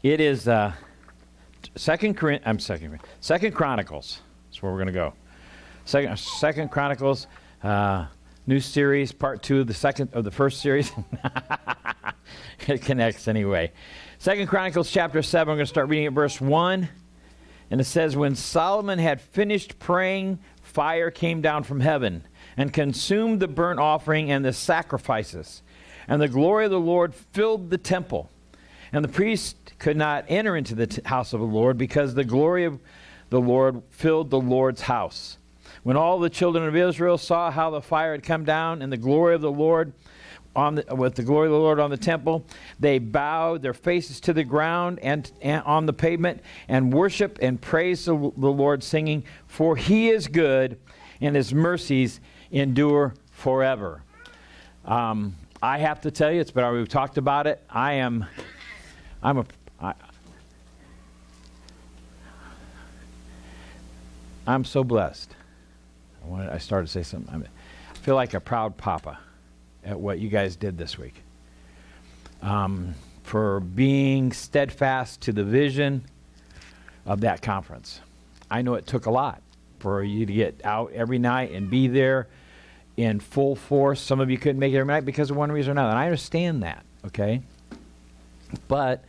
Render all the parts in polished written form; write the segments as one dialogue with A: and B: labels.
A: It is Second Chronicles. That's where we're going to go. Second Chronicles, new series, part 2 of the first series. It connects anyway. Second Chronicles chapter 7. We're going to start reading at verse 1, and it says, "When Solomon had finished praying, fire came down from heaven and consumed the burnt offering and the sacrifices, and the glory of the Lord filled the temple. And the priest could not enter into the house of the Lord because the glory of the Lord filled the Lord's house. When all the children of Israel saw how the fire had come down and the glory of the Lord with the glory of the Lord on the temple, they bowed their faces to the ground and on the pavement and worshiped and praised the Lord, singing, 'For he is good, and his mercies endure forever.'" I have to tell you, we've talked about it. I'm so blessed. I started to say something. I feel like a proud papa at what you guys did this week. For being steadfast to the vision of that conference. I know it took a lot for you to get out every night and be there in full force. Some of you couldn't make it every night because of one reason or another. And I understand that, okay? But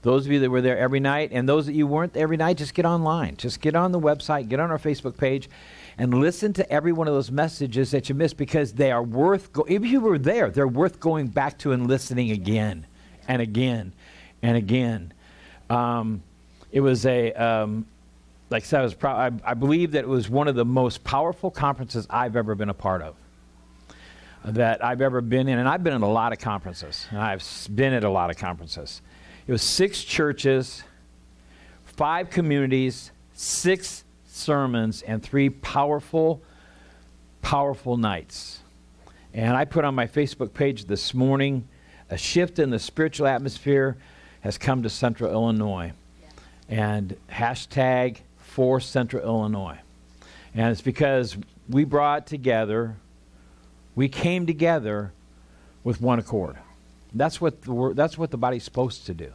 A: those of you that were there every night, and those that you weren't every night, just get online. Just get on the website, get on our Facebook page, and listen to every one of those messages that you missed, because they are worth, if you were there, they're worth going back to and listening again and again and again. It was like I said, I believe that it was one of the most powerful conferences I've ever been a part of, that I've ever been in. And I've been in a lot of conferences, and I've been at a lot of conferences. It was 6 churches, 5 communities, 6 sermons, and 3 powerful, powerful nights. And I put on my Facebook page this morning, a shift in the spiritual atmosphere has come to Central Illinois. And hashtag for Central Illinois. And it's because we came together with one accord. That's what the body's supposed to do.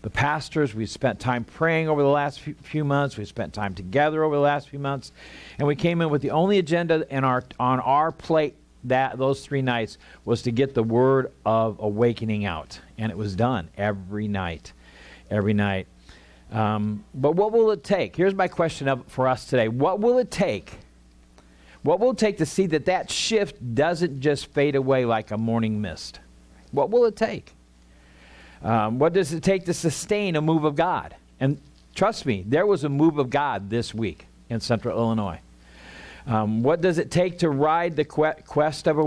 A: The pastors, we spent time praying over the last few months. We spent time together over the last few months. And we came in with the only agenda on our plate those 3 nights was to get the word of awakening out. And it was done every night. Every night. But what will it take? Here's my question for us today. What will it take? What will it take to see that shift doesn't just fade away like a morning mist? What will it take? What does it take to sustain a move of God? And trust me, there was a move of God this week in Central Illinois. What does it take to ride the quest of a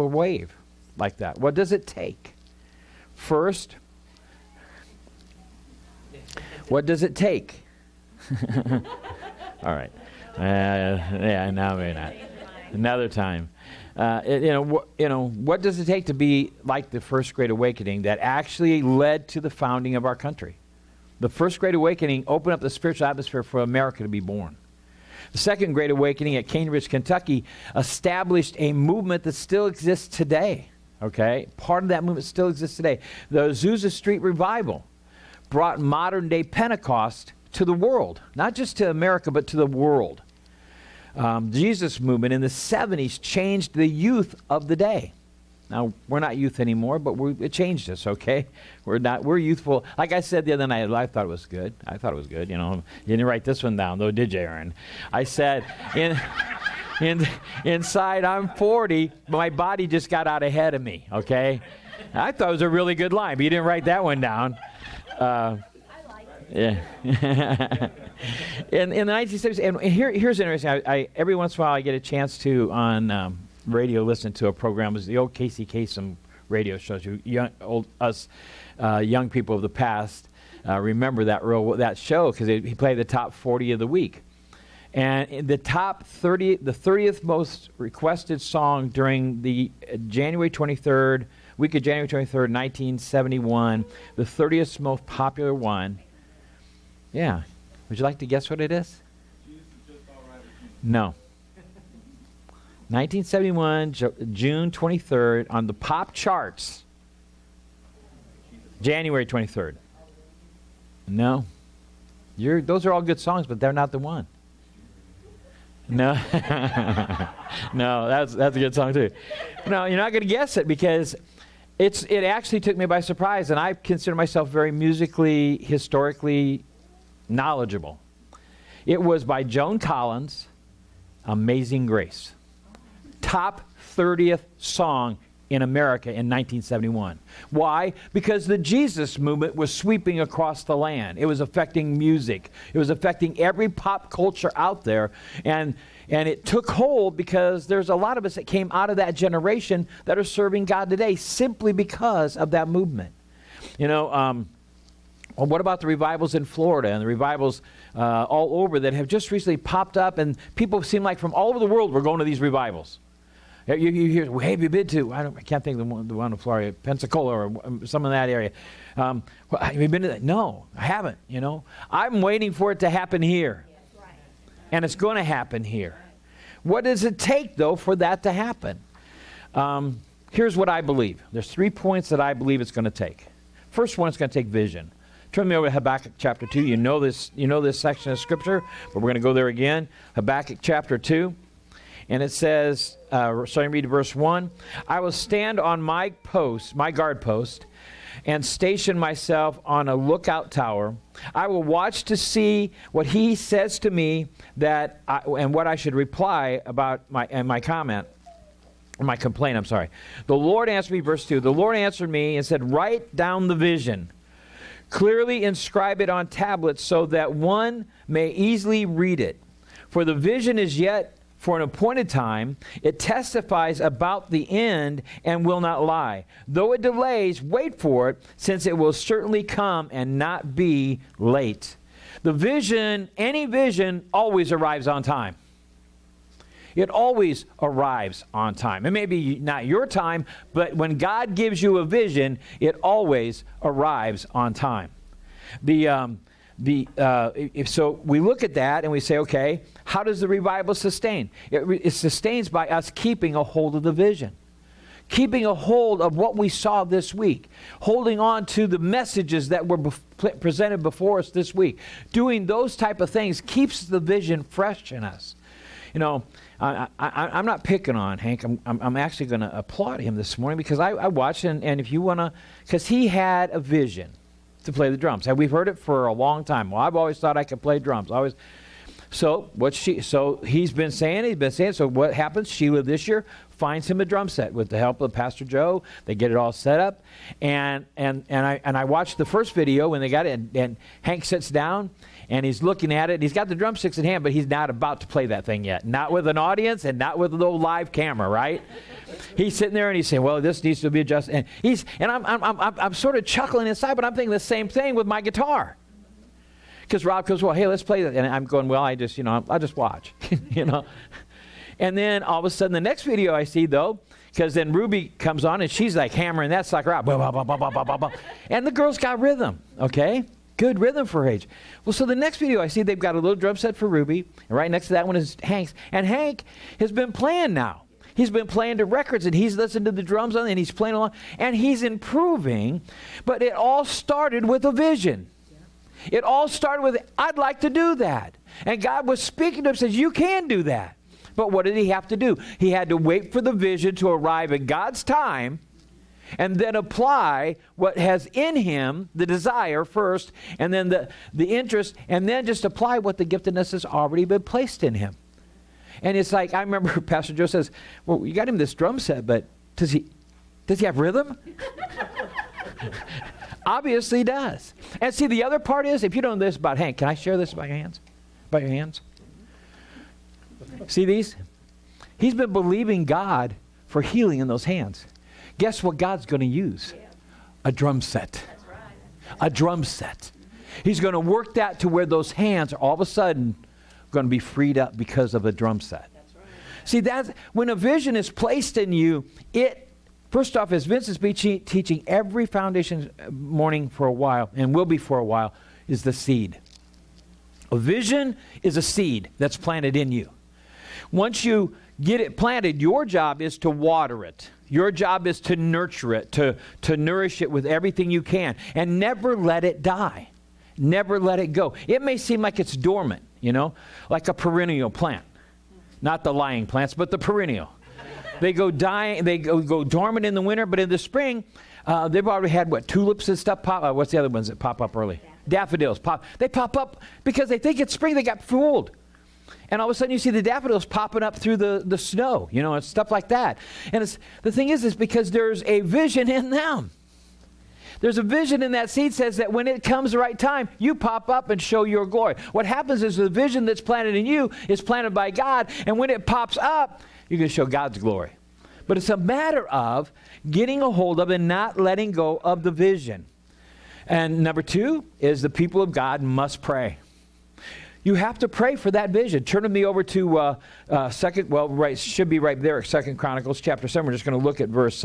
A: wave like that? What does it take? First, what does it take? All right. Yeah, now maybe not. Another time. What does it take to be like the First Great Awakening that actually led to the founding of our country? The First Great Awakening opened up the spiritual atmosphere for America to be born. The Second Great Awakening at Cambridge, Kentucky, established a movement that still exists today. Okay? Part of that movement still exists today. The Azusa Street Revival brought modern-day Pentecost to the world. Not just to America, but to the world. Jesus movement in the 70s changed the youth of the day. Now, we're not youth anymore, but it changed us, okay? We're youthful. Like I said the other night, I thought it was good. You didn't write this one down, though, did you, Aaron? I said, inside I'm 40, but my body just got out ahead of me, okay? I thought it was a really good line, but you didn't write that one down. Yeah. in the 1970s, and here's interesting. I every once in a while I get a chance to on radio listen to a program. It was the old Casey Kasem radio shows. Young people of the past remember that show because he played the top 40 of the week. And the top 30, the 30th most requested song during the January 23rd, week of January 23rd, 1971, the 30th most popular one. Yeah. Would you like to guess what it is? No. 1971, June 23rd, on the pop charts. January 23rd. No. Those are all good songs, but they're not the one. No. No, that's a good song too. No, you're not going to guess it because it actually took me by surprise, and I consider myself very musically, historically knowledgeable. It was by Joan Collins, Amazing Grace. Top 30th song in America in 1971. Why? Because the Jesus movement was sweeping across the land. It was affecting music. It was affecting every pop culture out there. And it took hold because there's a lot of us that came out of that generation that are serving God today simply because of that movement. You know, well, what about the revivals in Florida and the revivals all over that have just recently popped up, and people seem like from all over the world were going to these revivals? You hear, well, hey, have you been to, I can't think of the one in Florida, Pensacola or some of that area. Well, have you been to that? No, I haven't, you know. I'm waiting for it to happen here. Yes, right. And it's going to happen here. What does it take, though, for that to happen? Here's what I believe. There's 3 points that I believe it's going to take. First one, it's going to take vision. Turn me over to Habakkuk chapter 2. You know this section of Scripture, but we're going to go there again. Habakkuk chapter 2. And it says, starting to read verse 1, I will stand on my guard post, and station myself on a lookout tower. I will watch to see what he says to me and what I should reply about my complaint. The Lord answered me, verse 2, the Lord answered me and said, write down the vision. Clearly inscribe it on tablets so that one may easily read it. For the vision is yet for an appointed time. It testifies about the end and will not lie. Though it delays, wait for it, since it will certainly come and not be late. The vision, any vision, always arrives on time. It always arrives on time. It may be not your time, but when God gives you a vision, it always arrives on time. So we look at that and we say, okay, how does the revival sustain? It sustains by us keeping a hold of the vision. Keeping a hold of what we saw this week. Holding on to the messages that were presented before us this week. Doing those type of things keeps the vision fresh in us. You know, I'm not picking on Hank. I'm actually going to applaud him this morning because I watched, and if you want to, because he had a vision to play the drums. And we've heard it for a long time. Well, I've always thought I could play drums. So he's been saying, so what happens? Sheila this year finds him a drum set with the help of Pastor Joe. They get it all set up. And I watched the first video when they got it, and Hank sits down and he's looking at it, and he's got the drumsticks in hand, but he's not about to play that thing yet. Not with an audience and not with a little live camera, right? He's sitting there and he's saying, well, this needs to be adjusted. And I'm sort of chuckling inside, but I'm thinking the same thing with my guitar. Because Rob goes, well, hey, let's play that. And I'm going, well, I'll just watch, you know. And then all of a sudden the next video I see, though, because then Ruby comes on and she's like hammering that sucker out. Blah, blah, blah, blah, blah, blah, blah. And the girl's got rhythm, okay? Good rhythm for her age. Well, so the next video I see, they've got a little drum set for Ruby. And right next to that one is Hank's. And Hank has been playing now. He's been playing to records, and he's listened to the drums on it, and he's playing along. And he's improving. But it all started with a vision. It all started with, I'd like to do that. And God was speaking to him and says, you can do that. But what did he have to do? He had to wait for the vision to arrive at God's time and then apply what has in him, the desire first, and then the interest, and then just apply what the giftedness has already been placed in him. And it's like, I remember Pastor Joe says, well, you got him this drum set, but does he have rhythm? Obviously does. And see, the other part is, if you don't know this about Hank, can I share this about your hands? About your hands? See these? He's been believing God for healing in those hands. Guess what God's going to use? A drum set. That's right. A drum set. He's going to work that to where those hands are all of a sudden going to be freed up because of a drum set. That's right. See, that's when a vision is placed in you, first off, as Vince has been teaching every foundation morning for a while, and will be for a while, is the seed. A vision is a seed that's planted in you. Once you get it planted, your job is to water it. Your job is to nurture it, to nourish it with everything you can, and never let it die. Never let it go. It may seem like it's dormant, like a perennial plant. Not the lying plants, but the perennial. They go dormant in the winter, but in the spring, they've already had, tulips and stuff pop. What's the other ones that pop up early? Daffodils. They pop up because they think it's spring. They got fooled. And all of a sudden you see the daffodils popping up through the snow, and stuff like that. And the thing is because there's a vision in them. There's a vision in that seed says that when it comes the right time, you pop up and show your glory. What happens is the vision that's planted in you is planted by God, and when it pops up, you're going to show God's glory. But it's a matter of getting a hold of and not letting go of the vision. And number 2 is the people of God must pray. You have to pray for that vision. Turn with me over to should be right there, 2 Chronicles chapter 7. We're just going to look at verse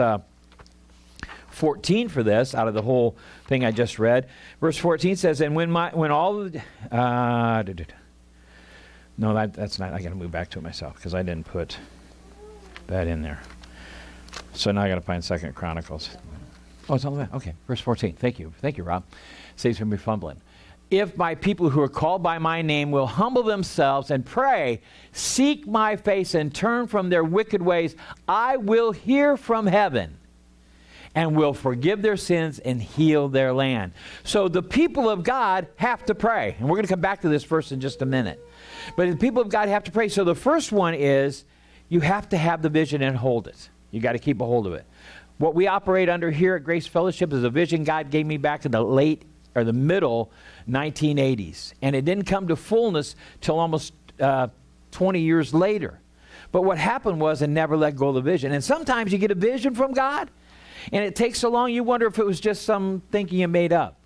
A: 14 for this, out of the whole thing I just read. Verse 14 says, and when all the... no, that's not... I got to move back to it myself because I didn't put that in there. So now I got to find 2 Chronicles. Oh, it's all that. Okay, verse 14. Thank you, Rob. Saves me fumbling. If my people who are called by my name will humble themselves and pray, seek my face and turn from their wicked ways, I will hear from heaven and will forgive their sins and heal their land. So the people of God have to pray. And we're going to come back to this verse in just a minute. But the people of God have to pray. So the first one is you have to have the vision and hold it. You got to keep a hold of it. What we operate under here at Grace Fellowship is a vision God gave me back in the middle 1980s. And it didn't come to fullness till almost 20 years later. But what happened was I never let go of the vision. And sometimes you get a vision from God, and it takes so long you wonder if it was just some thinking you made up.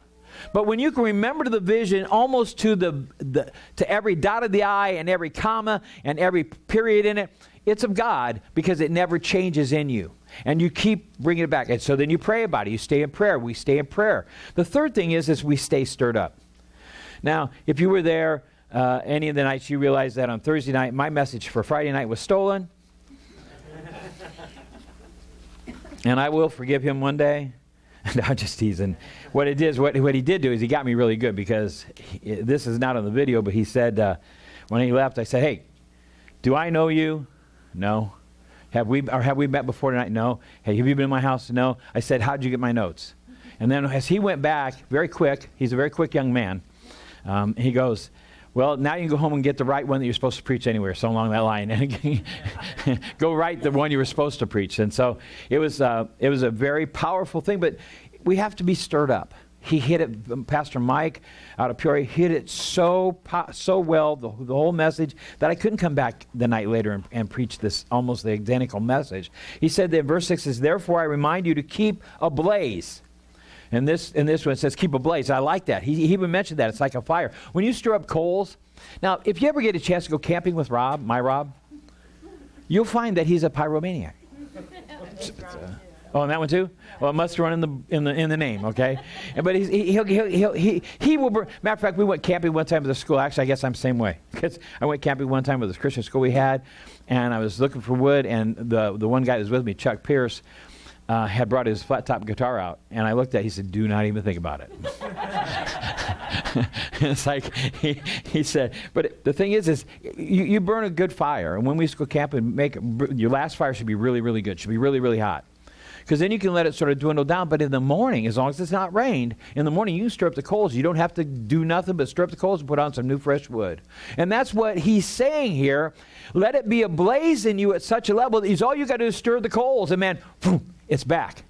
A: But when you can remember the vision almost to to every dot of the I and every comma and every period in it, it's of God because it never changes in you. And you keep bringing it back. And so then you pray about it. You stay in prayer. We stay in prayer. The third thing is we stay stirred up. Now, if you were there any of the nights, you realize that on Thursday night, my message for Friday night was stolen. And I will forgive him one day. No, I'm just teasing. What he did do is he got me really good because this is not on the video, but he said, when he left, I said, hey, do I know you? No. Have we met before tonight? No. Hey, have you been in my house? No. I said, how'd you get my notes? And then as he went back, very quick, he's a very quick young man, he goes, well, now you can go home and get the right one that you're supposed to preach anywhere, so along that line. And go write the one you were supposed to preach. And so it was a very powerful thing, but we have to be stirred up. He hit it, Pastor Mike out of Peoria hit it so well, the whole message, that I couldn't come back the night later and preach this almost the identical message. He said that verse 6 says, therefore I remind you to keep ablaze. And this one it says keep ablaze. I like that. He even mentioned that. It's like a fire. When you stir up coals, now if you ever get a chance to go camping with Rob, you'll find that he's a pyromaniac. Oh, and that one too? Well, it must run in the name, okay? But he will. Matter of fact, we went camping one time with the school. Actually, I guess I'm the same way. Because I went camping one time with this Christian school we had, and I was looking for wood, and the one guy that was with me, Chuck Pierce, had brought his flat top guitar out, and I looked at it. He said, "Do not even think about it." It's like he said. But the thing is you burn a good fire, and when we used to go camping, your last fire should be really, really good. Should be really, really hot. Because then you can let it sort of dwindle down. But in the morning, as long as it's not rained, in the morning you can stir up the coals. You don't have to do nothing but stir up the coals and put on some new fresh wood. And that's what he's saying here. Let it be ablaze in you at such a level that all you got to do is stir the coals, and man, boom, it's back.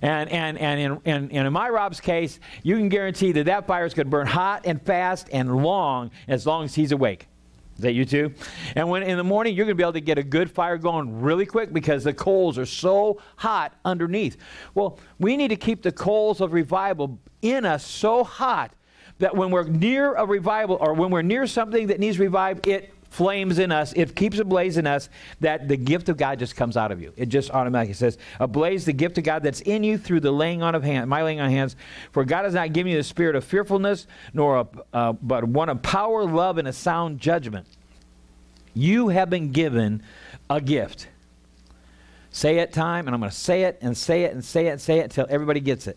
A: And in my Rob's case, you can guarantee that fire is going to burn hot and fast and long as he's awake. Is that you too? And when in the morning, you're going to be able to get a good fire going really quick because the coals are so hot underneath. Well, we need to keep the coals of revival in us so hot that when we're near a revival or when we're near something that needs revived, it flames in us. It keeps ablaze in us that the gift of God just comes out of you. It just automatically says, ablaze the gift of God that's in you through the laying on of hands, my laying on hands. For God has not given you the spirit of fearfulness, but one of power, love, and a sound judgment. You have been given a gift. say it time, and I'm going to say it and say it and say it and say it until everybody gets it.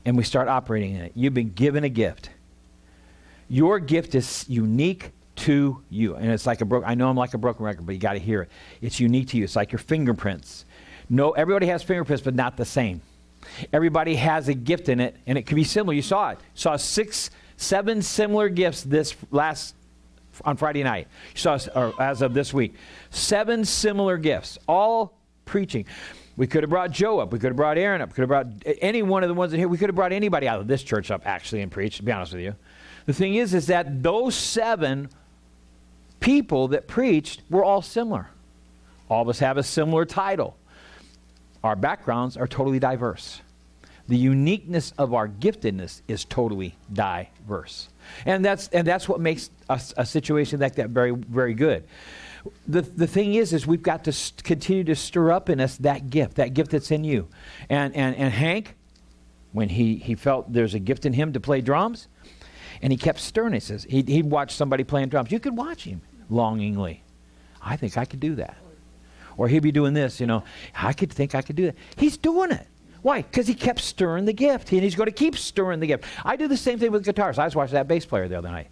A: And we start operating in it. You've been given a gift. Your gift is unique to you. And it's like I know I'm like a broken record, but you got to hear it. It's unique to you. It's like your fingerprints. No, everybody has fingerprints, but not the same. Everybody has a gift in it, and it can be similar. You saw it. You saw 7 similar gifts on Friday night. You saw, or as of this week, 7 similar gifts, all preaching. We could have brought Joe up. We could have brought Aaron up. We could have brought any one of the ones in here. We could have brought anybody out of this church up actually and preached, to be honest with you. The thing is that those 7 people that preached were all similar. All of us have a similar title. Our backgrounds are totally diverse. The uniqueness of our giftedness is totally diverse. And that's what makes a situation like that very, very good. The thing is we've got to continue to stir up in us that gift that's in you. And Hank, when he felt there's a gift in him to play drums, and he kept stirring, he says, he'd watch somebody playing drums. You could watch him longingly. I think I could do that. Or he'd be doing this, I could think I could do that. He's doing it. Why? Because he kept stirring the gift. And he's going to keep stirring the gift. I do the same thing with guitars. I was watching that bass player the other night.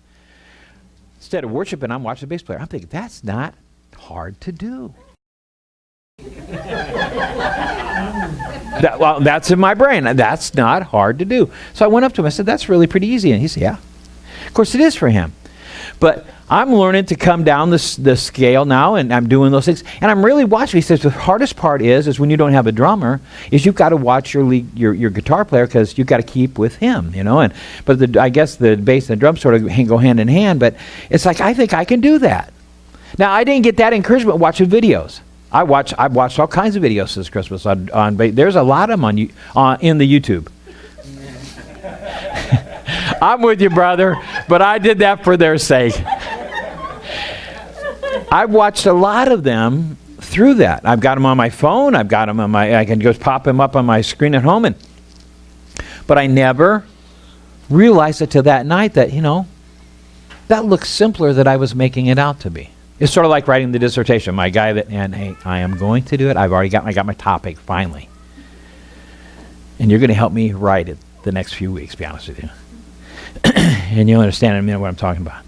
A: Instead of worshiping, I'm watching the bass player. I'm thinking, that's not hard to do. That's in my brain. That's not hard to do. So I went up to him. I said, that's really pretty easy. And he said, yeah. Of course, it is for him. But I'm learning to come down the scale now, and I'm doing those things. And I'm really watching. He says the hardest part is when you don't have a drummer, is you've got to watch your guitar player because you've got to keep with him, But I guess the bass and the drum sort of go hand in hand. But it's like, I think I can do that. Now, I didn't get that encouragement watching videos. I've watched all kinds of videos this Christmas on there's a lot of them in the YouTube. I'm with you, brother, but I did that for their sake. I've watched a lot of them through that. I've got them on my phone. I've got them I can just pop them up on my screen at home. But I never realized until that night that, that looks simpler than I was making it out to be. It's sort of like writing the dissertation. My guy hey, I am going to do it. I got my topic finally. And you're going to help me write it the next few weeks, to be honest with you. And you'll understand in a minute what I'm talking about.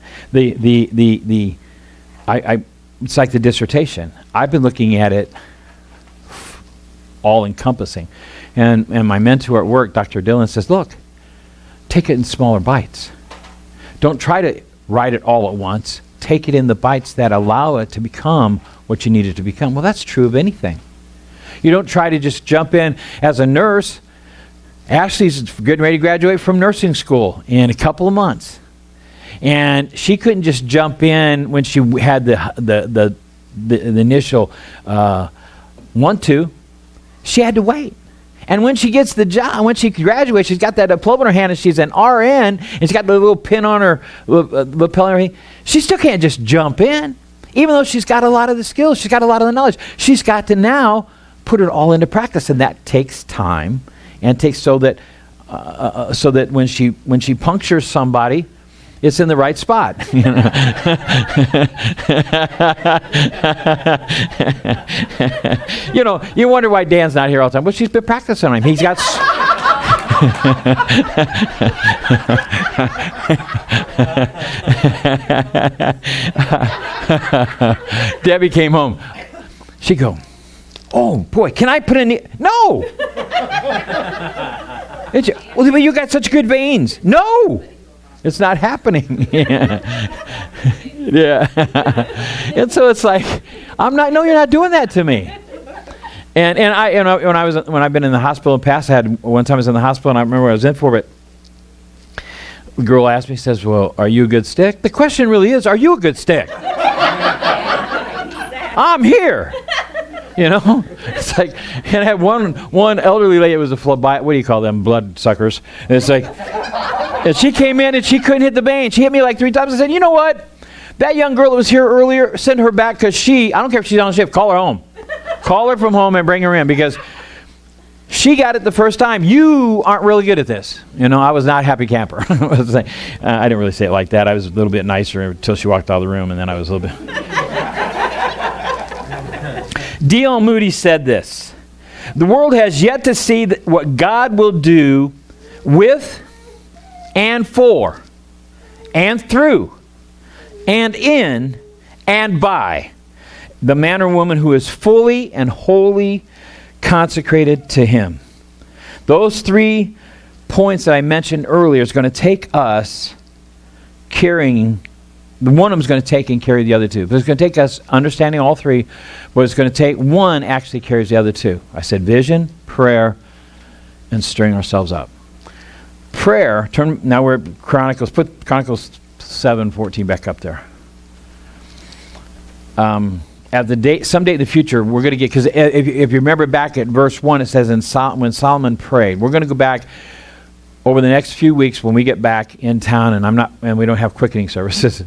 A: It's like the dissertation. I've been looking at it all encompassing. And my mentor at work, Dr. Dillon, says, look, take it in smaller bites. Don't try to write it all at once. Take it in the bites that allow it to become what you need it to become. Well, that's true of anything. You don't try to just jump in as a nurse. Ashley's getting ready to graduate from nursing school in a couple of months. And she couldn't just jump in when she had the initial want to. She had to wait. And when she gets the job, when she graduates, she's got that diploma in her hand and she's an RN and she's got the little pin on her lapel and everything. She still can't just jump in. Even though she's got a lot of the skills, she's got a lot of the knowledge. She's got to now put it all into practice, and that takes time. And takes so that when she punctures somebody, it's in the right spot. You wonder why Dan's not here all the time. Well, she's been practicing on him. He's got. Debbie came home. She go, oh boy, can I put in? No. Well, but you got such good veins. No, it's not happening. Yeah. And so it's like, no, you're not doing that to me. And when I've been in the hospital in the past, one time I was in the hospital and I remember what I was in for, but the girl asked me, says, well, are you a good stick? The question really is, are you a good stick? I'm here. It's like, and I had one elderly lady, it was a what do you call them, blood suckers? And it's like, and she came in and she couldn't hit the vein. She hit me like 3 times. I said, you know what? That young girl that was here earlier, send her back because I don't care if she's on shift, call her home. Call her from home and bring her in because she got it the first time. You aren't really good at this. I was not happy camper. I didn't really say it like that. I was a little bit nicer until she walked out of the room, and then I was a little bit... D.L. Moody said this: "The world has yet to see what God will do with and for and through and in and by the man or woman who is fully and wholly consecrated to Him." Those 3 points that I mentioned earlier is going to take us carrying. One of them is going to take and carry the other 2. But it's going to take us understanding all 3, but it's going to take one actually carries the other 2. I said vision, prayer, and stirring ourselves up. Prayer, now we're at Chronicles. Put Chronicles 7:14 back up there. At the date, someday in the future, we're going to get, because if you remember back at verse 1, it says when Solomon prayed. We're going to go back over the next few weeks when we get back in town, and we don't have quickening services.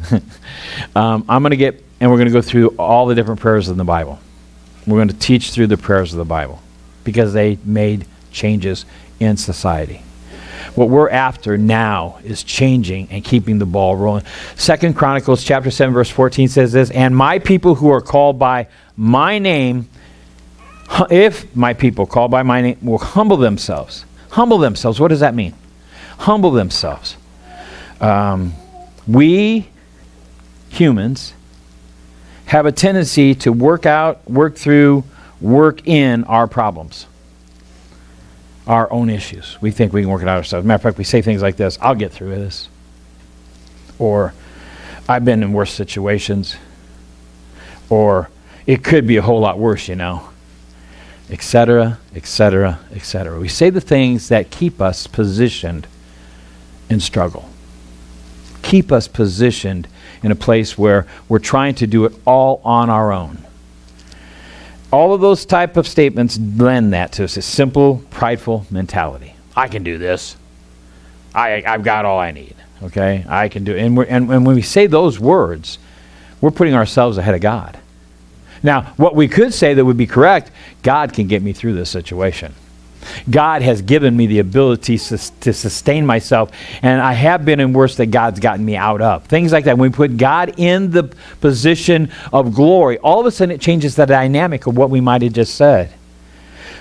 A: we're going to go through all the different prayers in the Bible. We're going to teach through the prayers of the Bible because they made changes in society. What we're after now is changing and keeping the ball rolling. 2 Chronicles chapter 7 verse 14 says this: "And my people who are called by my name, if my people called by my name will humble themselves." Humble themselves. What does that mean? Humble themselves. We humans have a tendency to work in our problems, our own issues. We think we can work it out ourselves. Matter of fact, we say things like this: "I'll get through this," or "I've been in worse situations," or "It could be a whole lot worse, etc., etc., etc. We say the things that keep us positioned in struggle, keep us positioned in a place where we're trying to do it all on our own. All of those type of statements lend that to us, a simple, prideful mentality. I can do this. I've got all I need. Okay, I can do it. And when we say those words, we're putting ourselves ahead of God. Now, what we could say that would be correct: God can get me through this situation. God has given me the ability to sustain myself, and I have been in worse that God's gotten me out of. Things like that. When we put God in the position of glory, all of a sudden it changes the dynamic of what we might have just said.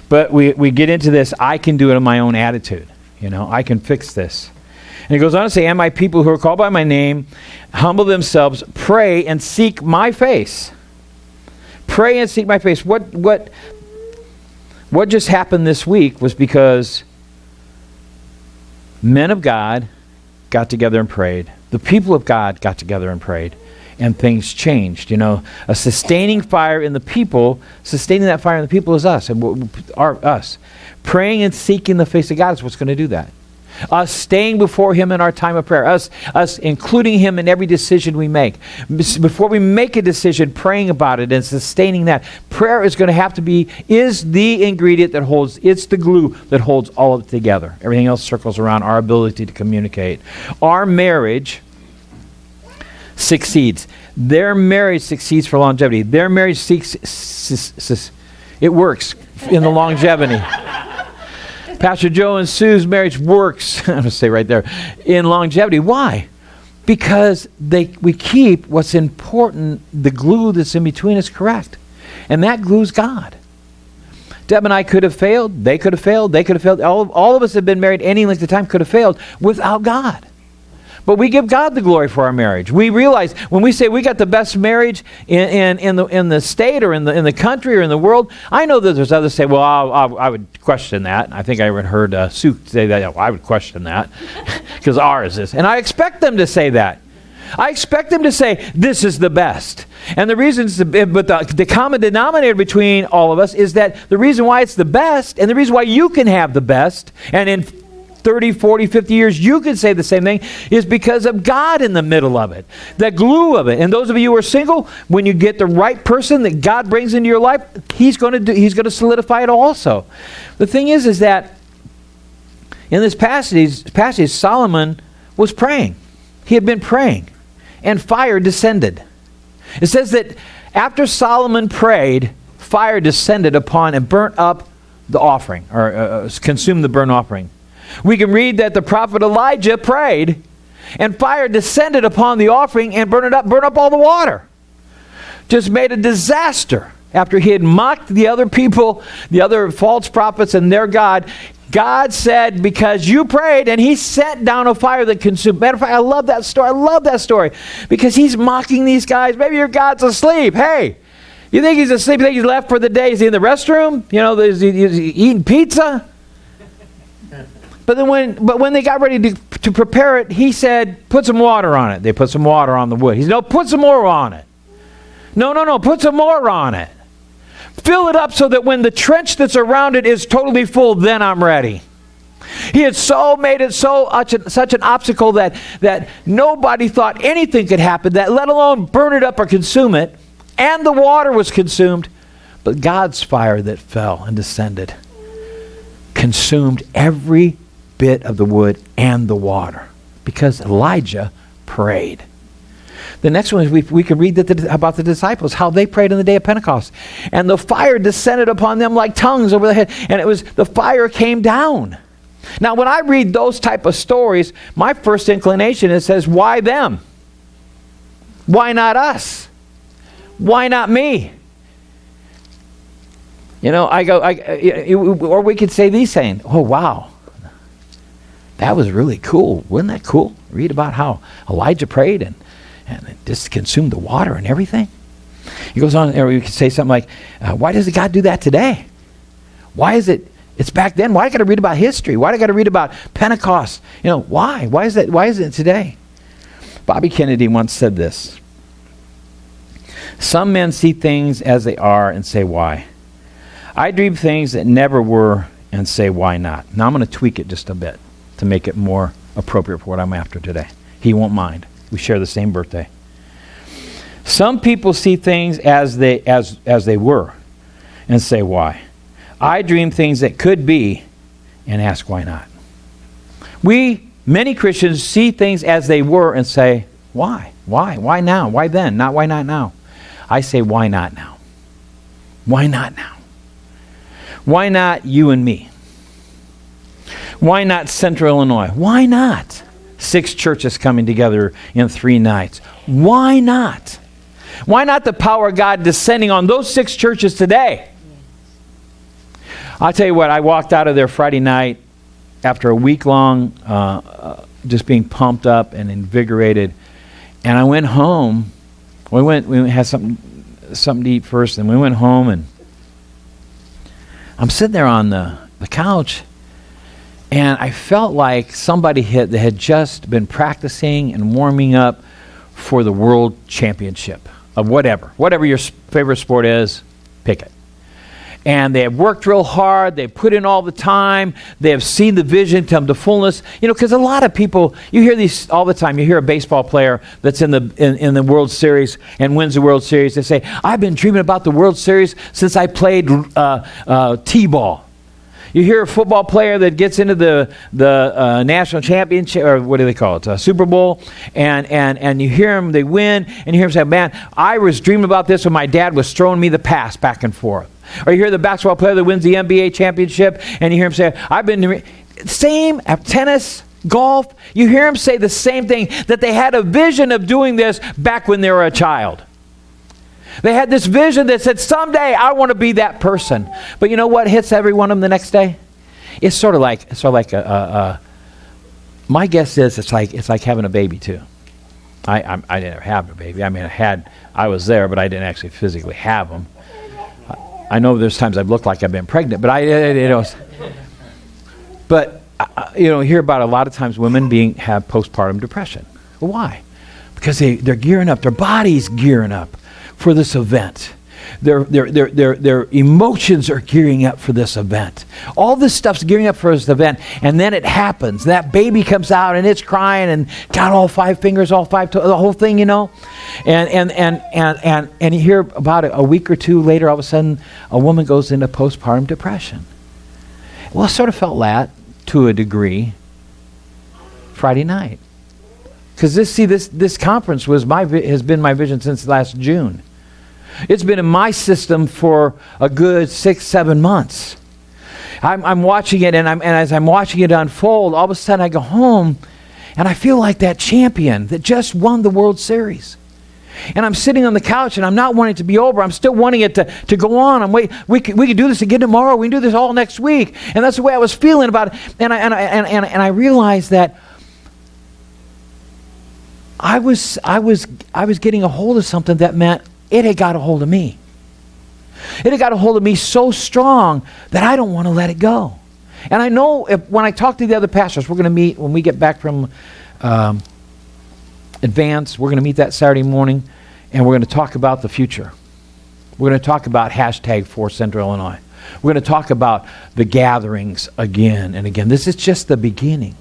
A: But we get into this, I can do it in my own attitude. I can fix this. And he goes on to say, "And my people who are called by my name humble themselves, pray and seek my face." Pray and seek my face. What just happened this week was because men of God got together and prayed. The people of God got together and prayed. And things changed. A sustaining fire in the people, sustaining that fire in the people is us. Us. Praying and seeking the face of God is what's going to do that. Us staying before Him in our time of prayer. Us including Him in every decision we make. Before we make a decision, praying about it and sustaining that. Prayer is going to have to is the ingredient that it's the glue that holds all of it together. Everything else circles around our ability to communicate. Our marriage succeeds. Their marriage succeeds for longevity. Their marriage it works in the longevity. Pastor Joe and Sue's marriage works, I'm going to say right there, in longevity. Why? Because we keep what's important, the glue that's in between is correct. And that glue's God. Deb and I could have failed. They could have failed. They could have failed. All of us have been married any length of time could have failed without God. But we give God the glory for our marriage. We realize when we say we got the best marriage in the state or in the country or in the world, I know that there's others say, well, I would question that. I think I heard Sue say that. I would question that because ours is. And I expect them to say that. I expect them to say, this is the best. And the reasons, but the common denominator between all of us is that the reason why it's the best and the reason why you can have the best, and in 30, 40, 50 years, you could say the same thing, is because of God in the middle of it. The glue of it. And those of you who are single, when you get the right person that God brings into your life, He's going to solidify it also. The thing is that in this passage, Solomon was praying. He had been praying, and fire descended. It says that after Solomon prayed, fire descended upon and burnt up the offering, or consumed the burnt offering. We can read that the prophet Elijah prayed, and fire descended upon the offering and burned up all the water. Just made a disaster. after he had mocked the other people, the other false prophets and their God, God said, because you prayed, and he sent down a fire that consumed. Matter of fact, I love that story. I love that story because he's mocking these guys. Maybe your God's asleep. Hey, you think he's asleep? You think he's left for the day? Is he in the restroom? You know, is he eating pizza? But when they got ready to prepare it, he said, put some water on it. They put some water on the wood. He said, no, put some more on it. No, put some more on it. Fill it up so that when the trench that's around it is totally full, then I'm ready. He had made it such an obstacle that nobody thought anything could happen, that let alone burn it up or consume it. And the water was consumed. But God's fire that fell and descended consumed every bit of the wood and the water because Elijah prayed. The next one is we can read about the disciples, how they prayed on the day of Pentecost. And the fire descended upon them like tongues over the head. And the fire came down. Now, when I read those type of stories, my first inclination is says, why them? Why not us? Why not me? You know, or we could say these saying, oh, wow. That was really cool. Wasn't that cool? Read about how Elijah prayed and it just consumed the water and everything. He goes on, or we could say something like, why does God do that today? Why is it's back then. Why I got to read about history? Why do I got to read about Pentecost? You know, why? Why is that? Why is it today? Bobby Kennedy once said this. Some men see things as they are and say, why? I dream things that never were and say, why not? Now I'm going to tweak it just a bit to make it more appropriate for what I'm after today. He won't mind. We share the same birthday. Some people see things as they were and say, why? I dream things that could be and ask, why not? Many Christians see things as they were and say, why? Why? Why now? Why then? Not why not now? I say, why not now? Why not now? Why not you and me? Why not Central Illinois? Why not 6 churches coming together in 3 nights? Why not? Why not the power of God descending on those 6 churches today? I'll tell you what, I walked out of there Friday night after a week-long just being pumped up and invigorated. And I went home. We had something to eat first, and we went home, and I'm sitting there on the couch, and I felt like somebody that had just been practicing and warming up for the world championship of whatever your favorite sport is, pick it. And they have worked real hard. They've put in all the time. They have seen the vision come to fullness. You know, because a lot of people, you hear these all the time. You hear a baseball player that's in the World Series and wins the World Series. They say, I've been dreaming about the World Series since I played T-ball. You hear a football player that gets into the national championship, or what do they call it, Super Bowl, and you hear them, they win, and you hear them say, man, I was dreaming about this when my dad was throwing me the pass back and forth. Or you hear the basketball player that wins the NBA championship, and you hear him say, I've been... Same at tennis, golf, you hear him say the same thing, that they had a vision of doing this back when they were a child. They had this vision that said, someday I want to be that person. But you know what hits every one of them the next day? It's sort of like my guess is it's like having a baby too. I didn't have a baby. I mean, I was there, but I didn't actually physically have them. I know there's times I've looked like I've been pregnant, but you hear about a lot of times women have postpartum depression. Well, why? Because they're gearing up. Their body's gearing up for this event. Their emotions are gearing up for this event. All this stuff's gearing up for this event, and then it happens. That baby comes out and it's crying and got all 5 fingers, all 5 toes, the whole thing, you know. And you hear about it a week or 2 later, all of a sudden a woman goes into postpartum depression. Well, I sort of felt that to a degree Friday night. Because this conference has been my vision since last June. It's been in my system for a good 6-7 months. I'm watching it, and as I'm watching it unfold, all of a sudden I go home, and I feel like that champion that just won the World Series. And I'm sitting on the couch and I'm not wanting it to be over. I'm still wanting it to go on. We could do this again tomorrow. We can do this all next week. And that's the way I was feeling about it. And I realized that I was getting a hold of something that meant it had got a hold of me. It had got a hold of me so strong that I don't want to let it go. And I know when I talk to the other pastors, we're going to meet when we get back from Advance. We're going to meet that Saturday morning, and we're going to talk about the future. We're going to talk about #4 Central Illinois. We're going to talk about the gatherings again and again. This is just the beginning.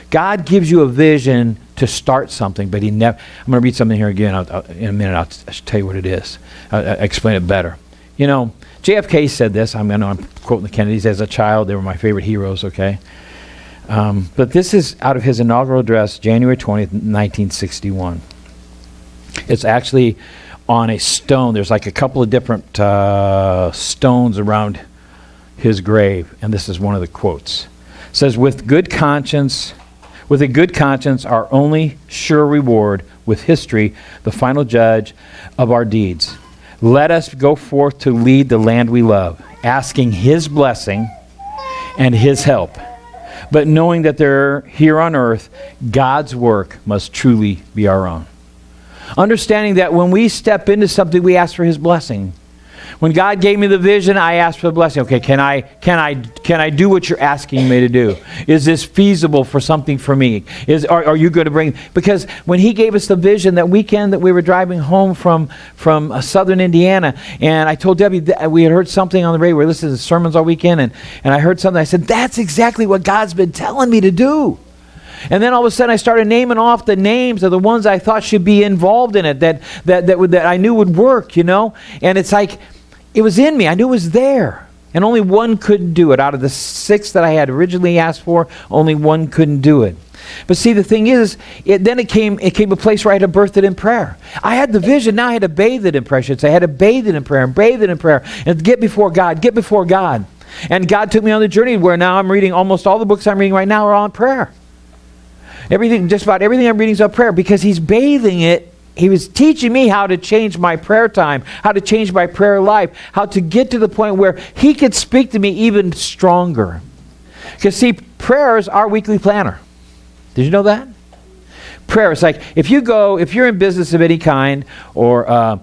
A: God gives you a vision to start something, but I'm going to read something here again. In a minute, I'll tell you what it is. I'll explain it better. You know, JFK said this. I'm quoting the Kennedys. As a child, they were my favorite heroes, okay? But this is out of his inaugural address, January 20th, 1961. It's actually on a stone. There's like a couple of different stones around his grave, and this is one of the quotes. It says, with a good conscience, our only sure reward, with history, the final judge of our deeds. Let us go forth to lead the land we love, asking his blessing and his help, but knowing that here on earth, God's work must truly be our own. Understanding that when we step into something, we ask for his blessing. When God gave me the vision, I asked for the blessing. Okay, can I do what you're asking me to do? Is this feasible for something for me? Are you going to bring? Because when he gave us the vision that weekend that we were driving home from southern Indiana, and I told Debbie that we had heard something on the radio. We listened to sermons all weekend, and I heard something. I said, that's exactly what God's been telling me to do. And then all of a sudden I started naming off the names of the ones I thought should be involved in it, that I knew would work, you know? And it's like, it was in me. I knew it was there. And only one couldn't do it. Out of the 6 that I had originally asked for, only one couldn't do it. But see, the thing is, it came a place where I had to birth it in prayer. I had the vision, now I had to bathe it in prayer. I had to bathe it in prayer and bathe it in prayer and get before God. And God took me on the journey where now I'm reading, almost all the books I'm reading right now are on prayer. Just about everything I'm reading is on prayer, because he's bathing it. He was teaching me how to change my prayer time, how to change my prayer life, how to get to the point where he could speak to me even stronger. Because see, prayer is our weekly planner. Did you know that? Prayer is like, if you're in business of any kind, or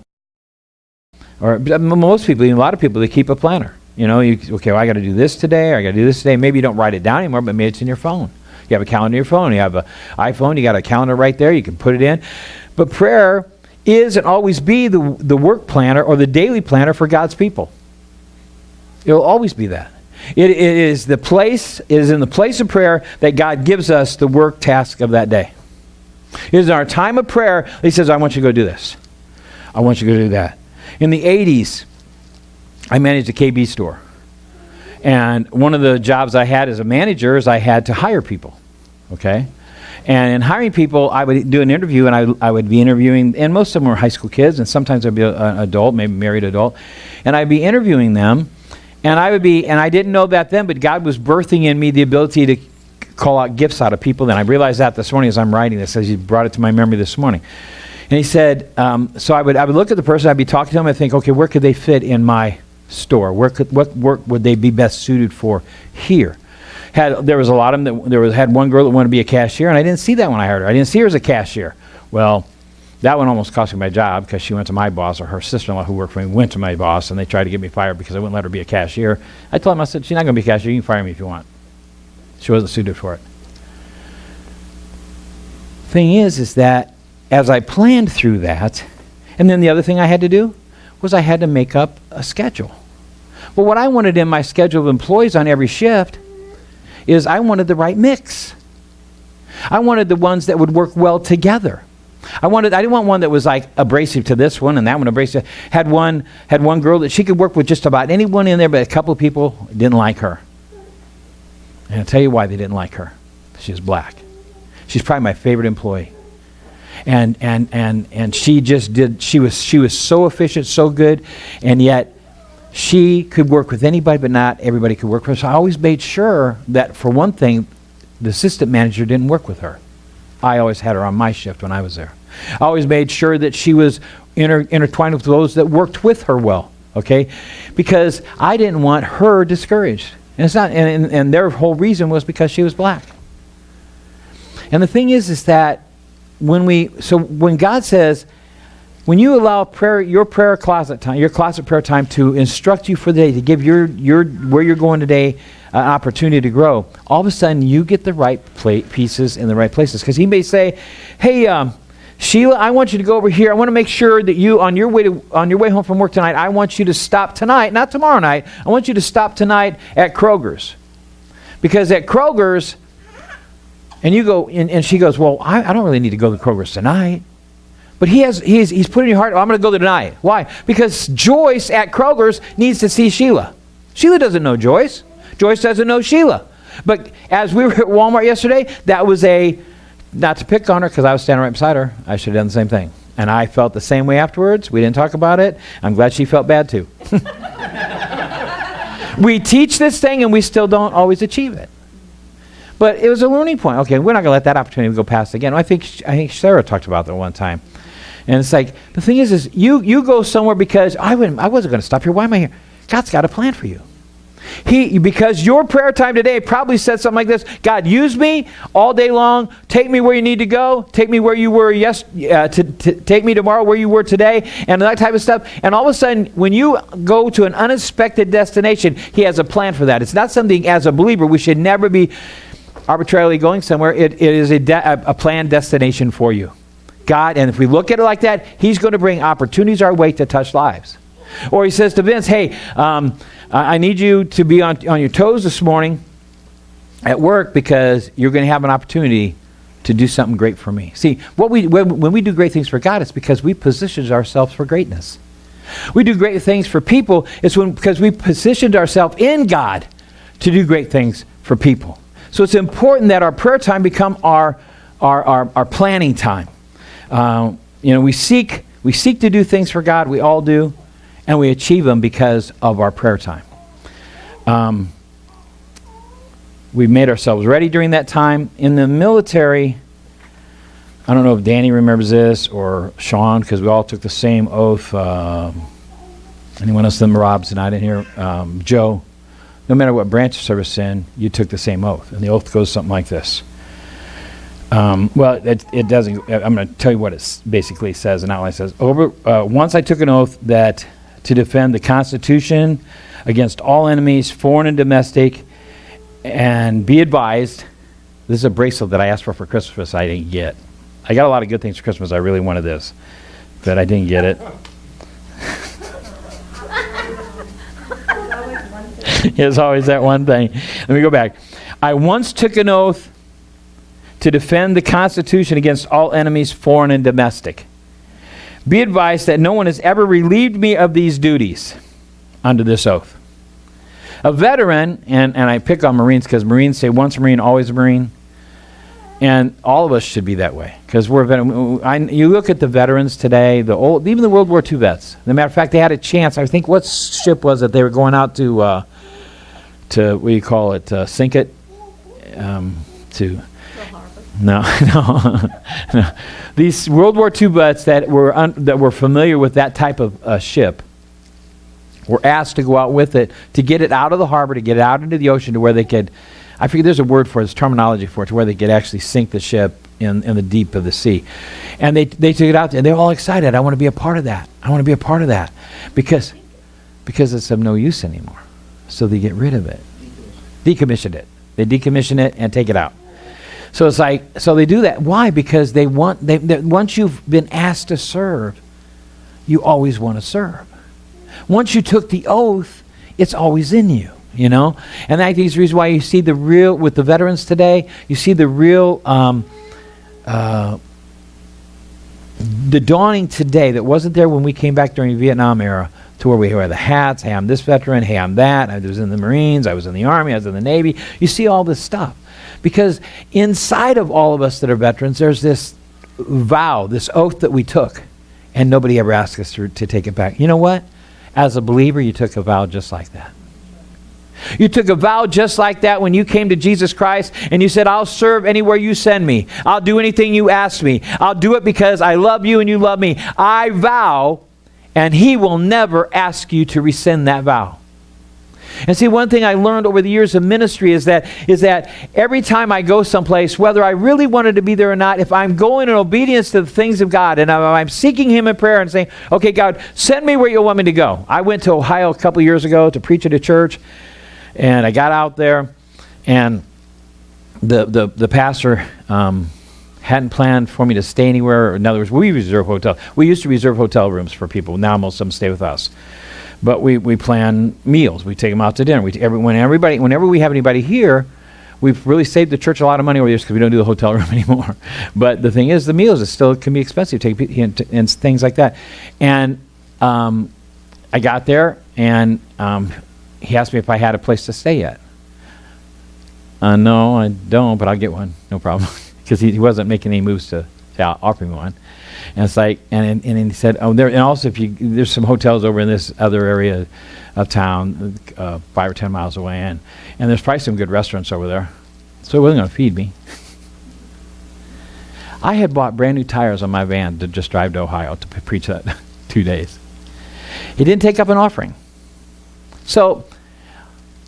A: most people, even a lot of people, they keep a planner. You know, I got to do this today, or I got to do this today. Maybe you don't write it down anymore, but maybe it's in your phone. You have a calendar in your phone. You have an iPhone. You got a calendar right there. You can put it in. But prayer is and always be the work planner or the daily planner for God's people. It will always be that. It is in the place of prayer that God gives us the work task of that day. It is in our time of prayer he says, I want you to go do this. I want you to go do that. In the 80s, I managed a KB store. And one of the jobs I had as a manager is I had to hire people. Okay? And in hiring people, I would do an interview, and I would be interviewing, and most of them were high school kids, and sometimes I'd be an adult, maybe married adult, and I'd be interviewing them, and I didn't know that then, but God was birthing in me the ability to call out gifts out of people. Then I realized that this morning as I'm writing this, as he brought it to my memory this morning. And he said, so I would look at the person, I'd be talking to them, and think, okay, where could they fit in my store? What work would they be best suited for here? There was a lot of them had one girl that wanted to be a cashier, and I didn't see that when I hired her. I didn't see her as a cashier. Well, that one almost cost me my job, because she went to my boss, or her sister-in-law who worked for me went to my boss, and they tried to get me fired because I wouldn't let her be a cashier. I told them, I said, she's not going to be a cashier. You can fire me if you want. She wasn't suited for it. Thing is that as I planned through that, and then the other thing I had to do was I had to make up a schedule. But what I wanted in my schedule of employees on every shift is I wanted the right mix. I wanted the ones that would work well together. I didn't want one that was like abrasive to this one and that one abrasive. Had one girl that she could work with just about anyone in there, but a couple of people didn't like her. And I'll tell you why they didn't like her. She was black. She's probably my favorite employee. And she was so efficient, so good, and yet she could work with anybody, but not everybody could work with her. So I always made sure that, for one thing, the assistant manager didn't work with her. I always had her on my shift when I was there. I always made sure that she was intertwined with those that worked with her well, okay? Because I didn't want her discouraged. And it's not, and their whole reason was because she was black. And the thing is that when God says, when you allow your prayer closet time, your closet prayer time to instruct you for the day, to give your where you're going today an opportunity to grow, all of a sudden you get the right pieces in the right places. Because he may say, hey, Sheila, I want you to go over here. I want to make sure that you, on your way home from work tonight, I want you to stop tonight, not tomorrow night. I want you to stop tonight at Kroger's. Because at Kroger's, and you go, and she goes, well, I don't really need to go to Kroger's tonight. But he's put in your heart, I'm going to go there tonight. Why? Because Joyce at Kroger's needs to see Sheila. Sheila doesn't know Joyce. Joyce doesn't know Sheila. But as we were at Walmart yesterday, that was not to pick on her because I was standing right beside her. I should have done the same thing. And I felt the same way afterwards. We didn't talk about it. I'm glad she felt bad too. We teach this thing and we still don't always achieve it. But it was a learning point. Okay, we're not going to let that opportunity go past again. I think Sarah talked about that one time. And it's like, the thing is you go somewhere because I wasn't going to stop here. Why am I here? God's got a plan for you. Because your prayer time today probably said something like this: God, use me all day long. Take me where you need to go. Take me where you were take me tomorrow where you were today, and that type of stuff. And all of a sudden, when you go to an unexpected destination, he has a plan for that. It's not something, as a believer, we should never be arbitrarily going somewhere. It is a planned destination for you. God, and if we look at it like that, he's going to bring opportunities our way to touch lives. Or he says to Vince, hey, I need you to be on your toes this morning at work because you're going to have an opportunity to do something great for me. See, when we do great things for God, it's because we positioned ourselves for greatness. We do great things for people, because we positioned ourselves in God to do great things for people. So it's important that our prayer time become our planning time. We seek to do things for God. We all do. And we achieve them because of our prayer time. We've made ourselves ready during that time. In the military, I don't know if Danny remembers this or Sean, because we all took the same oath. Anyone else in the Robs and I didn't hear? Joe, no matter what branch of service in, you took the same oath. And the oath goes something like this. It doesn't. I'm going to tell you what it basically says. And outline says, once I took an oath that to defend the Constitution against all enemies, foreign and domestic, and be advised, this is a bracelet that I asked for Christmas I didn't get. I got a lot of good things for Christmas. I really wanted this, but I didn't get it. It's always that one thing. Let me go back. I once took an oath to defend the Constitution against all enemies, foreign and domestic. Be advised that no one has ever relieved me of these duties under this oath. A veteran, and I pick on Marines because Marines say once a Marine, always a Marine. And all of us should be that way because we're veterans. You look at the veterans today, even the World War II vets. As a matter of fact, they had a chance. I think what ship was it? They were going out to what do you call it? Sink it? No. These World War II vets that were familiar with that type of ship were asked to go out with it to get it out of the harbor, to get it out into the ocean to where they could, I forget there's a word for it, there's terminology for it, to where they could actually sink the ship in the deep of the sea. And they took it out there, and they're all excited. I want to be a part of that. I want to be a part of that. Because it's of no use anymore. So they get rid of it. Decommission it. They decommission it and take it out. So it's like, so they do that. Why? Because they once you've been asked to serve, you always want to serve. Once you took the oath, it's always in you, you know? And I think it's the reason why you see with the veterans today, you see the real, the dawning today that wasn't there when we came back during the Vietnam era, to where we wear the hats. Hey, I'm this veteran. Hey, I'm that. I was in the Marines. I was in the Army. I was in the Navy. You see all this stuff. Because inside of all of us that are veterans, there's this vow, this oath that we took, and nobody ever asked us to take it back. You know what? As a believer, you took a vow just like that. You took a vow just like that when you came to Jesus Christ and you said, I'll serve anywhere you send me. I'll do anything you ask me. I'll do it because I love you and you love me. I vow, and He will never ask you to rescind that vow. And see, one thing I learned over the years of ministry is that every time I go someplace, whether I really wanted to be there or not, if I'm going in obedience to the things of God and I'm seeking Him in prayer and saying, okay, God, send me where you want me to go. I went to Ohio a couple years ago to preach at a church, and I got out there, and the pastor hadn't planned for me to stay anywhere. In other words, we reserve hotels. We used to reserve hotel rooms for people. Now most of them stay with us. But we plan meals. We take them out to dinner. Whenever we have anybody here, we've really saved the church a lot of money over the years because we don't do the hotel room anymore. But the thing is, the meals still can be expensive, and things like that. And I got there, and he asked me if I had a place to stay yet. No, I don't, but I'll get one. No problem. Because he wasn't making any moves to offer me one. And it's like, and he said, oh, there, and also there's some hotels over in this other area of town, 5 or 10 miles away, and there's probably some good restaurants over there. So it wasn't going to feed me. I had bought brand new tires on my van to just drive to Ohio to preach that 2 days. He didn't take up an offering. So,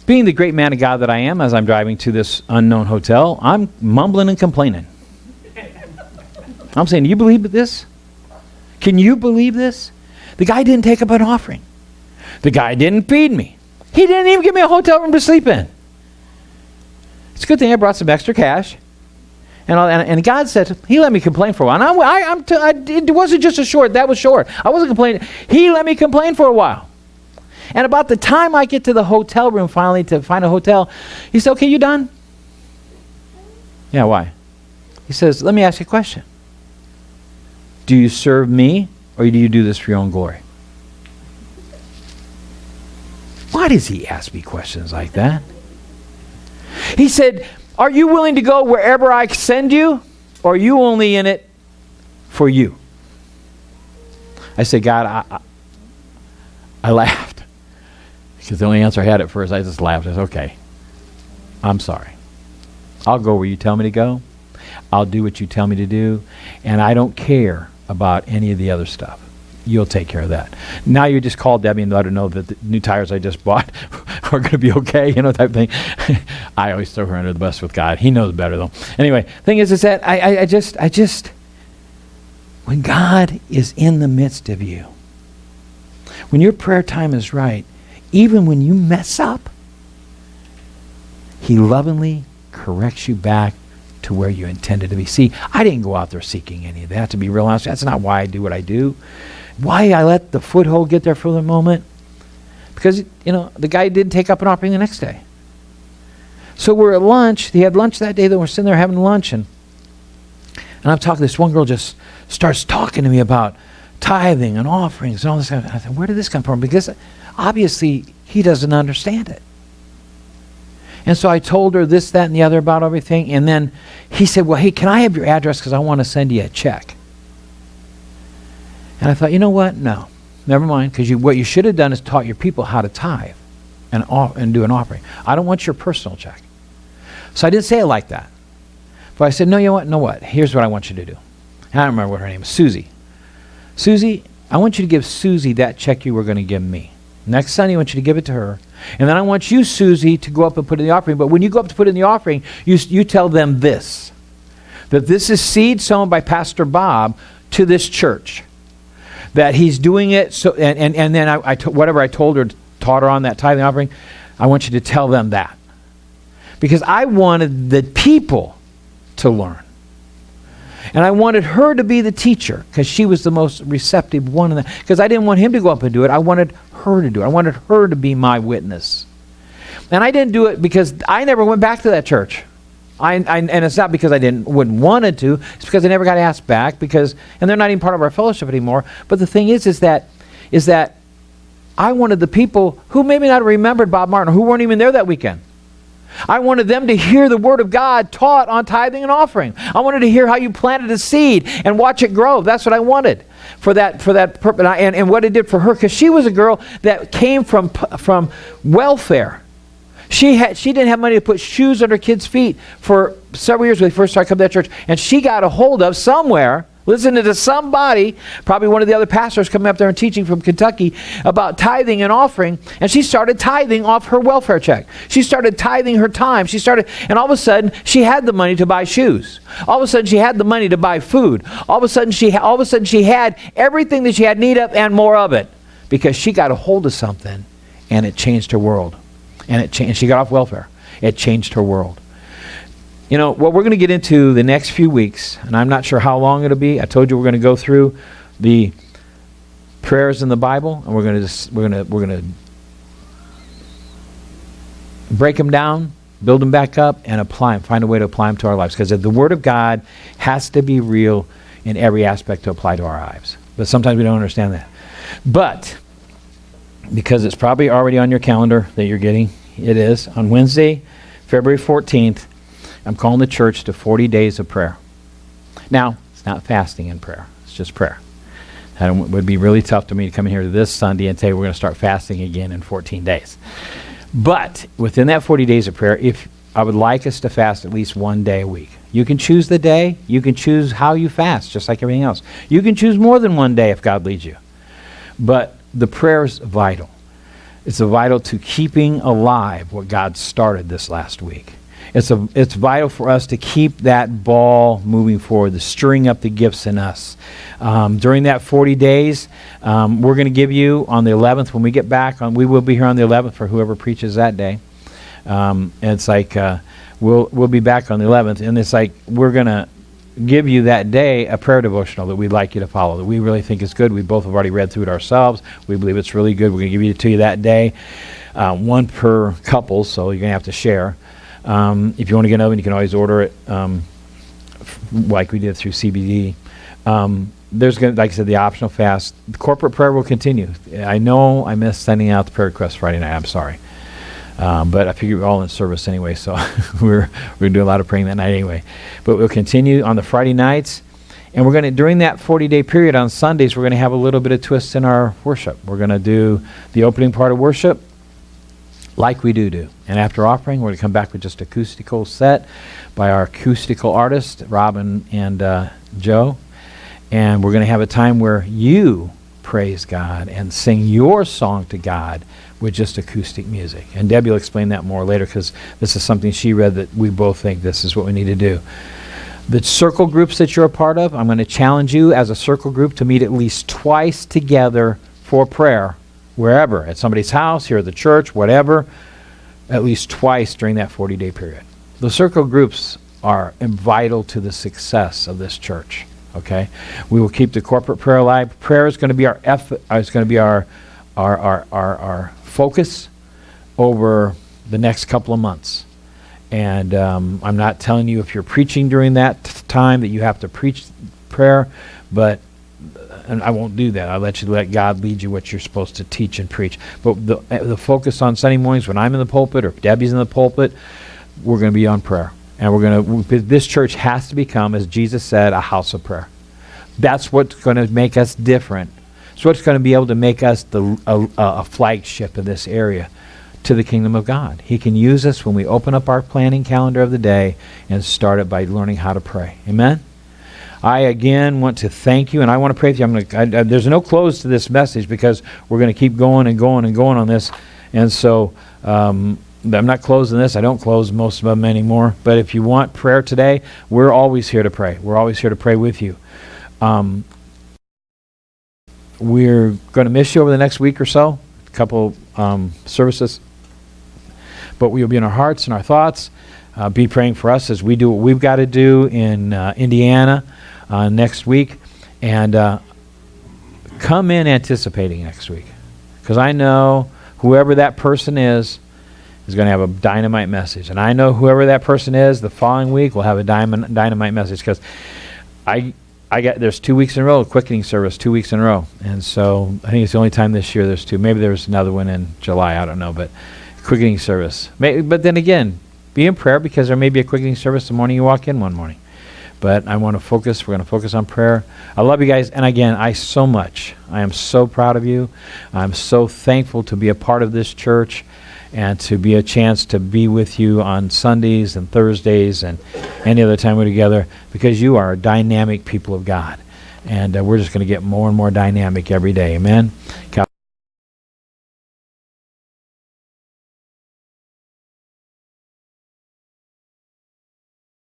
A: being the great man of God that I am, as I'm driving to this unknown hotel, I'm mumbling and complaining. I'm saying, do you believe this? Can you believe this? The guy didn't take up an offering. The guy didn't feed me. He didn't even give me a hotel room to sleep in. It's a good thing I brought some extra cash. And God said, He let me complain for a while. And it wasn't just that was short. I wasn't complaining. He let me complain for a while. And about the time I get to the hotel room finally to find a hotel, he said, okay, you done? Yeah, why? He says, let me ask you a question. Do you serve me, or do you do this for your own glory? Why does he ask me questions like that? He said, are you willing to go wherever I send you, or are you only in it for you? I said, God, I laughed. Because the only answer I had at first, I just laughed. I said, okay, I'm sorry. I'll go where you tell me to go. I'll do what you tell me to do. And I don't care about any of the other stuff. You'll take care of that. Now you just call Debbie and let her know that the new tires I just bought are going to be okay, type of thing. I always throw her under the bus with God. He knows better, though. Anyway, thing is that I just, when God is in the midst of you, when your prayer time is right, even when you mess up, He lovingly corrects you back to where you intended to be. See, I didn't go out there seeking any of that, to be real honest. That's not why I do what I do. Why I let the foothold get there for the moment? Because, the guy didn't take up an offering the next day. So we're at lunch. He had lunch that day. Then we're sitting there having lunch. And I'm talking, this one girl just starts talking to me about tithing and offerings and all this kind of. I said, where did this come from? Because obviously he doesn't understand it. And so I told her this, that, and the other about everything. And then he said, well, hey, can I have your address because I want to send you a check? And I thought, you know what? No, never mind. Because what you should have done is taught your people how to tithe and do an offering. I don't want your personal check. So I didn't say it like that. But I said, no, you know what? Here's what I want you to do. And I don't remember what her name is. Susie. Susie, I want you to give Susie that check you were going to give me. Next Sunday, I want you to give it to her. And then I want you, Susie, to go up and put in the offering. But when you go up to put in the offering, you tell them this, that this is seed sown by Pastor Bob to this church. That he's doing it, so, and then whatever I told her, taught her on that tithing offering, I want you to tell them that. Because I wanted the people to learn. And I wanted her to be the teacher because she was the most receptive one. Because I didn't want him to go up and do it. I wanted her to do it. I wanted her to be my witness. And I didn't do it because I never went back to that church. And it's not because I wouldn't wanted to. It's because I never got asked back. And they're not even part of our fellowship anymore. But the thing is that I wanted the people who maybe not remembered Bob Martin, who weren't even there that weekend. I wanted them to hear the Word of God taught on tithing and offering. I wanted to hear how you planted a seed and watch it grow. That's what I wanted for that purpose. And what it did for her, because she was a girl that came from welfare. She didn't have money to put shoes on her kids' feet for several years when they first started coming to that church. And she got a hold of somewhere, listening to somebody, probably one of the other pastors coming up there and teaching from Kentucky about tithing and offering. And she started tithing off her welfare check. She started tithing her time. And all of a sudden, she had the money to buy shoes. All of a sudden, she had the money to buy food. All of a sudden, she had everything that she had need of and more of it, because she got a hold of something, and it changed her world. And she got off welfare. It changed her world. You know, what we're going to get into the next few weeks, and I'm not sure how long it'll be. I told you we're going to go through the prayers in the Bible, and we're going to break them down, build them back up, and apply them. Find a way to apply them to our lives, because the Word of God has to be real in every aspect to apply to our lives. But sometimes we don't understand that. But because it's probably already on your calendar that you're getting, it is on Wednesday, February 14th. I'm calling the church to 40 days of prayer. Now, it's not fasting and prayer. It's just prayer. And it would be really tough to me to come in here this Sunday and say we're going to start fasting again in 14 days. But within that 40 days of prayer, if I would like us to fast at least one day a week. You can choose the day. You can choose how you fast, just like everything else. You can choose more than one day if God leads you. But the prayer is vital. It's vital to keeping alive what God started this last week. It's vital for us to keep that ball moving forward, to stirring up the gifts in us. During that 40 days, we're going to give you on the 11th, when we get back, we will be here on the 11th for whoever preaches that day. And it's like we'll be back on the 11th, and it's like we're going to give you that day a prayer devotional that we'd like you to follow, that we really think is good. We both have already read through it ourselves. We believe it's really good. We're going to give it to you that day, one per couple, so you're going to have to share. If you want to get another one, you can always order it like we did through CBD. There's going to, like I said, the optional fast. The corporate prayer will continue. I know I missed sending out the prayer request Friday night. I'm sorry. But I figure we're all in service anyway, so we're going to do a lot of praying that night anyway. But we'll continue on the Friday nights. And we're going to, during that 40-day period on Sundays, we're going to have a little bit of twist in our worship. We're going to do the opening part of worship like we do. And after offering, we're going to come back with just acoustical set by our acoustical artists, Robin and Joe. And we're going to have a time where you praise God and sing your song to God with just acoustic music. And Debbie will explain that more later, because this is something she read that we both think this is what we need to do. The circle groups that you're a part of, I'm going to challenge you as a circle group to meet at least twice together for prayer, wherever, at somebody's house, here at the church, whatever, at least twice during that 40-day period. The circle groups are vital to the success of this church. Okay, we will keep the corporate prayer alive. Prayer is going to be our our focus over the next couple of months. And I'm not telling you if you're preaching during that time that you have to preach prayer, but and I won't do that. I'll let God lead you what you're supposed to teach and preach. But the focus on Sunday mornings when I'm in the pulpit or if Debbie's in the pulpit, we're going to be on prayer. And this church has to become, as Jesus said, a house of prayer. That's what's going to make us different. It's what's going to be able to make us a flagship in this area to the kingdom of God. He can use us when we open up our planning calendar of the day and start it by learning how to pray. Amen? I, again, want to thank you, and I want to pray with you. There's no close to this message because we're going to keep going and going and going on this. And so I'm not closing this. I don't close most of them anymore. But if you want prayer today, we're always here to pray. We're always here to pray with you. We're going to miss you over the next week or so, a couple services. But we'll be in our hearts and our thoughts. Be praying for us as we do what we've got to do in Indiana next week. And come in anticipating next week. Because I know whoever that person is going to have a dynamite message. And I know whoever that person is the following week will have a dynamite message. Because there's 2 weeks in a row, a quickening service, 2 weeks in a row. And so I think it's the only time this year there's two. Maybe there's another one in July, I don't know. But quickening service. But then again, be in prayer because there may be a quickening service the morning you walk in one morning. But I want to focus. We're going to focus on prayer. I love you guys. And again, I am so proud of you. I'm so thankful to be a part of this church. and to be a chance to be with you on Sundays and Thursdays and any other time we're together, because you are dynamic people of God. And we're just going to get more and more dynamic every day. Amen. God